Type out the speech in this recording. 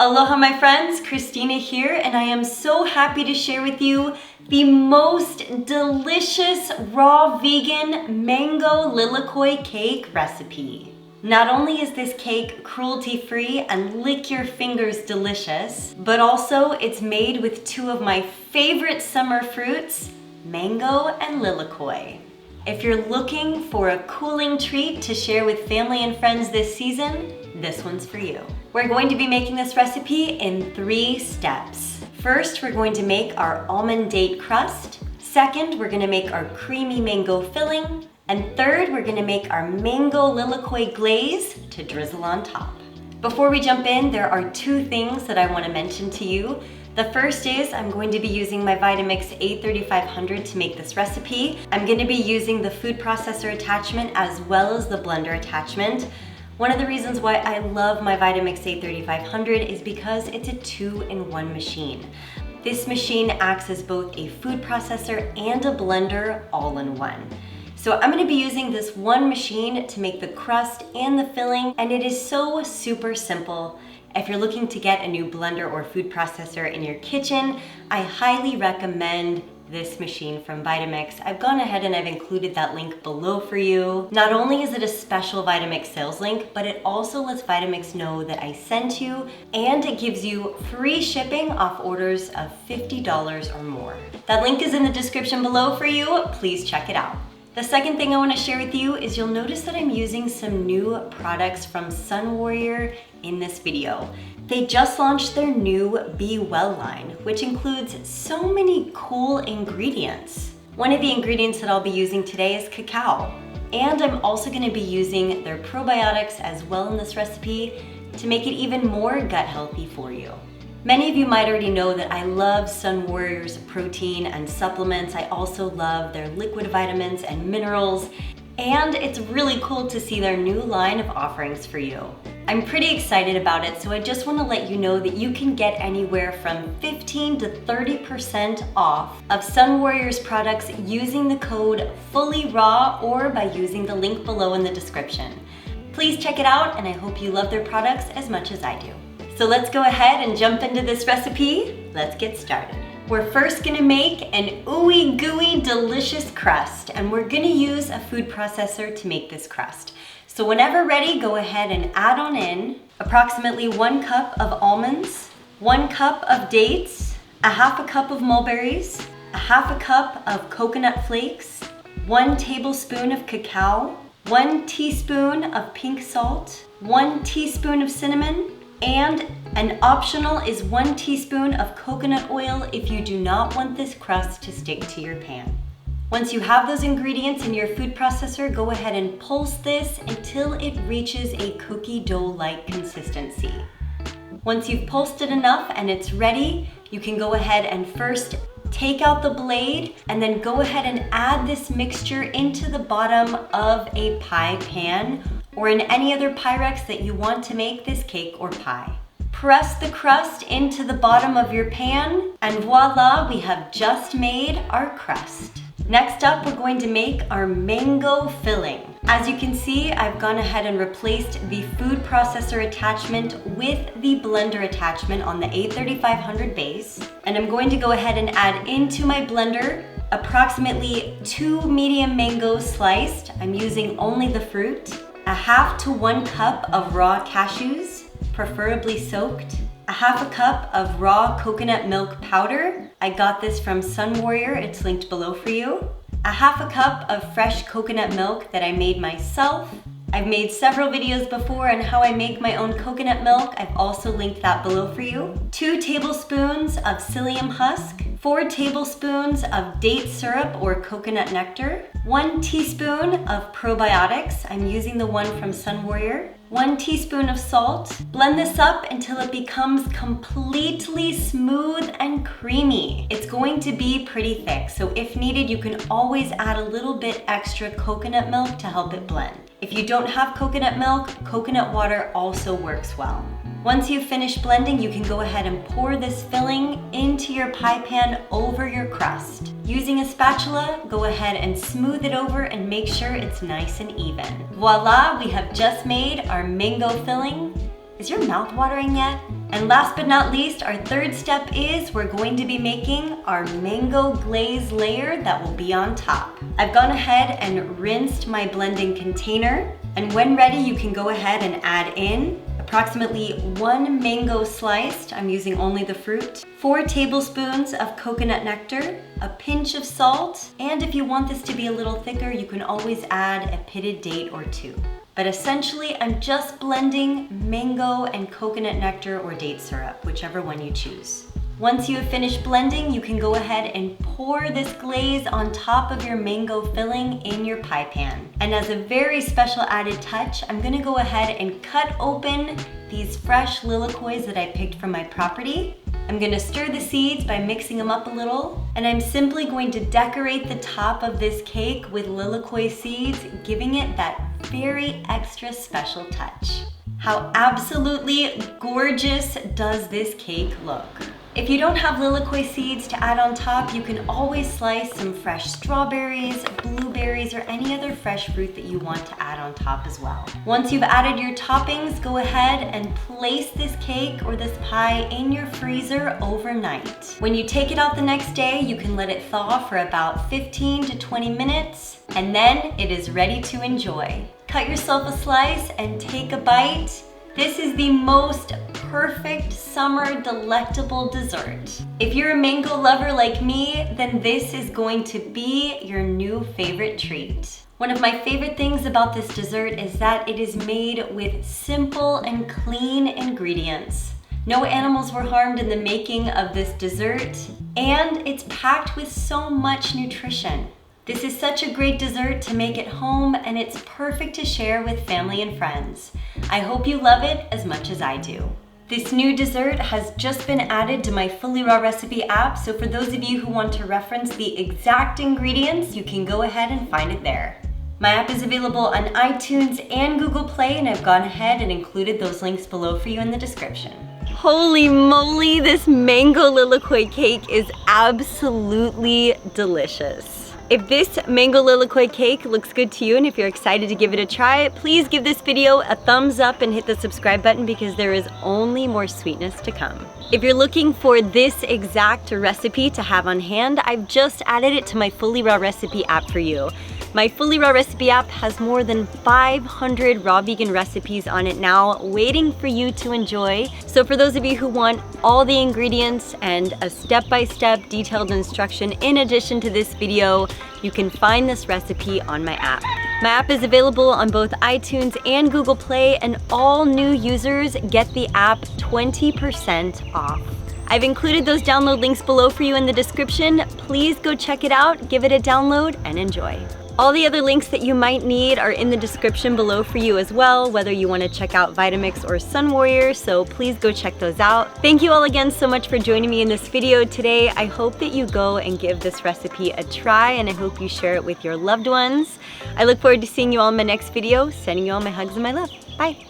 Aloha my friends, Kristina here, and I am so happy to share with you the most delicious raw vegan mango Lilikoi cake recipe. Not only is this cake cruelty-free and lick your fingers delicious, but also it's made with two of my favorite summer fruits, mango and Lilikoi. If you're looking for a cooling treat to share with family and friends this season, this one's for you. We're going to be making this recipe in 3 steps. First, we're going to make our almond date crust. Second, we're gonna make our creamy mango filling. And third, we're gonna make our mango Lilikoi glaze to drizzle on top. Before we jump in, there are 2 things that I wanna mention to you. The first is I'm going to be using my Vitamix A3500 to make this recipe. I'm gonna be using the food processor attachment as well as the blender attachment. One of the reasons why I love my Vitamix A3500 is because it's a 2-in-1 machine. This machine acts as both a food processor and a blender all in one. So I'm gonna be using this one machine to make the crust and the filling, and it is so super simple. If you're looking to get a new blender or food processor in your kitchen, I highly recommend this machine from Vitamix. I've gone ahead and I've included that link below for you. Not only is it a special Vitamix sales link, but it also lets Vitamix know that I sent you, and it gives you free shipping off orders of $50 or more. That link is in the description below for you. Please check it out. The second thing I want to share with you is you'll notice that I'm using some new products from Sun Warrior in this video. They just launched their new Be Well line, which includes so many cool ingredients. One of the ingredients that I'll be using today is cacao, and I'm also going to be using their probiotics as well in this recipe to make it even more gut healthy for you. Many of you might already know that I love Sun Warrior's protein and supplements. I also love their liquid vitamins and minerals, and it's really cool to see their new line of offerings for you. I'm pretty excited about it, so I just want to let you know that you can get anywhere from 15 to 30% off of Sun Warrior's products using the code FullyRaw or by using the link below in the description. Please check it out, and I hope you love their products as much as I do. So let's go ahead and jump into this recipe. Let's get started. We're first gonna make an ooey gooey delicious crust, and we're gonna use a food processor to make this crust. So whenever ready, go ahead and add on in approximately 1 cup of almonds, 1 cup of dates, a half a cup of mulberries, a half a cup of coconut flakes, 1 tablespoon of cacao, 1 teaspoon of pink salt, 1 teaspoon of cinnamon, and an optional is 1 teaspoon of coconut oil if you do not want this crust to stick to your pan. Once you have those ingredients in your food processor, go ahead and pulse this until it reaches a cookie dough-like consistency. Once you've pulsed it enough and it's ready, you can go ahead and first take out the blade and then go ahead and add this mixture into the bottom of a pie pan or in any other Pyrex that you want to make this cake or pie. Press the crust into the bottom of your pan, and voila, we have just made our crust. Next up, we're going to make our mango filling. As you can see, I've gone ahead and replaced the food processor attachment with the blender attachment on the A3500 base, and I'm going to go ahead and add into my blender approximately 2 medium mangoes sliced. I'm using only the fruit, a half to 1 cup of raw cashews, preferably soaked, a half a cup of raw coconut milk powder. I got this from Sun Warrior, it's linked below for you. A half a cup of fresh coconut milk that I made myself. I've made several videos before on how I make my own coconut milk. I've also linked that below for you. 2 tablespoons of psyllium husk, 4 tablespoons of date syrup or coconut nectar, 1 teaspoon of probiotics. I'm using the one from Sun Warrior. 1 teaspoon of salt. Blend this up until it becomes completely smooth and creamy. It's going to be pretty thick, so if needed, you can always add a little bit extra coconut milk to help it blend. If you don't have coconut milk, coconut water also works well. Once you've finished blending, you can go ahead and pour this filling into your pie pan over your crust. Using a spatula, go ahead and smooth it over and make sure it's nice and even. Voila, we have just made our mango filling. Is your mouth watering yet? And last but not least, our third step is we're going to be making our mango glaze layer that will be on top. I've gone ahead and rinsed my blending container, and when ready, you can go ahead and add in approximately 1 mango sliced, I'm using only the fruit, 4 tablespoons of coconut nectar, a pinch of salt, and if you want this to be a little thicker, you can always add a pitted date or 2. But essentially, I'm just blending mango and coconut nectar or date syrup, whichever one you choose. Once you have finished blending, you can go ahead and pour this glaze on top of your mango filling in your pie pan. And as a very special added touch, I'm gonna go ahead and cut open these fresh Lilikois that I picked from my property. I'm gonna stir the seeds by mixing them up a little, and I'm simply going to decorate the top of this cake with Lilikoi seeds, giving it that very extra special touch. How absolutely gorgeous does this cake look? If you don't have Lilikoi seeds to add on top, you can always slice some fresh strawberries, blueberries, or any other fresh fruit that you want to add on top as well. Once you've added your toppings, go ahead and place this cake or this pie in your freezer overnight. When you take it out the next day, you can let it thaw for about 15 to 20 minutes, and then it is ready to enjoy. Cut yourself a slice and take a bite. This is the most perfect summer delectable dessert. If you're a mango lover like me, then this is going to be your new favorite treat. One of my favorite things about this dessert is that it is made with simple and clean ingredients. No animals were harmed in the making of this dessert, and it's packed with so much nutrition. This is such a great dessert to make at home, and it's perfect to share with family and friends. I hope you love it as much as I do. This new dessert has just been added to my FullyRawRecipe app, so for those of you who want to reference the exact ingredients, you can go ahead and find it there. My app is available on iTunes and Google Play, and I've gone ahead and included those links below for you in the description. Holy moly, this mango Lilikoi cake is absolutely delicious. If this mango Lilikoi cake looks good to you and if you're excited to give it a try, please give this video a thumbs up and hit the subscribe button because there is only more sweetness to come. If you're looking for this exact recipe to have on hand, I've just added it to my FullyRawRecipe app for you. My FullyRawRecipe app has more than 500 raw vegan recipes on it now, waiting for you to enjoy. So for those of you who want all the ingredients and a step-by-step detailed instruction in addition to this video, you can find this recipe on my app. My app is available on both iTunes and Google Play, and all new users get the app 20% off. I've included those download links below for you in the description. Please go check it out, give it a download, and enjoy. All the other links that you might need are in the description below for you as well, whether you want to check out Vitamix or Sun Warrior, so please go check those out. Thank you all again so much for joining me in this video today. I hope that you go and give this recipe a try, and I hope you share it with your loved ones. I look forward to seeing you all in my next video. Sending you all my hugs and my love. Bye.